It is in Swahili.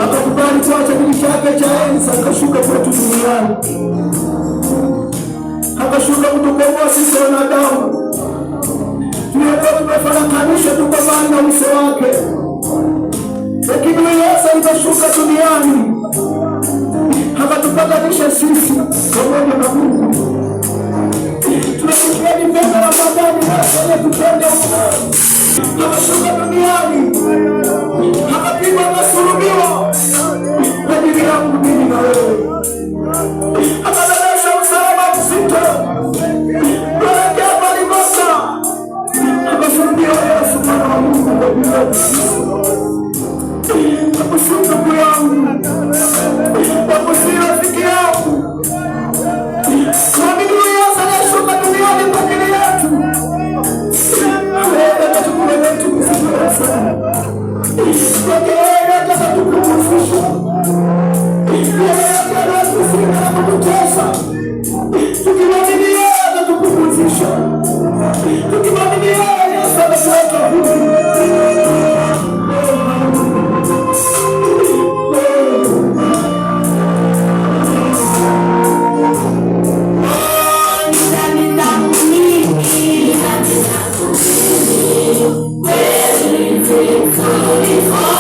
Akakubali kuacha kiti chake cha enzi akashuka kwetu duniani, akashuka kutukomboa sisi wanadamu tuliokuwa tumefarakanisha tukabali na uso wake. Lakini Yesu akashuka duniani akatupatanisha sisi pamoja na Mungu. Tunasikia ni pendo la Baba aliyetupenda Mungu. Akashuka duniani akapigwa masulubiwa kwa ajili yangu mimi na wewe, akabebesha msalaba mzito kuelekea Golgotha, akasulubiwa Yesu mwana wa Mungu kwa ajili yetu. Nakushuka ndugu yangu, nakusihi rafiki yangu, mwamini Yesu aliyeshuka duniani kwa ajili yetu. Chakula wetu kuzitoa sana yeye ataka tukupumzisha, yeye ataka kusika na kutesa. Tukimwamini yeye atakupumzisha, tukimwamini yeye Yesu atatuweka huru. Where is it?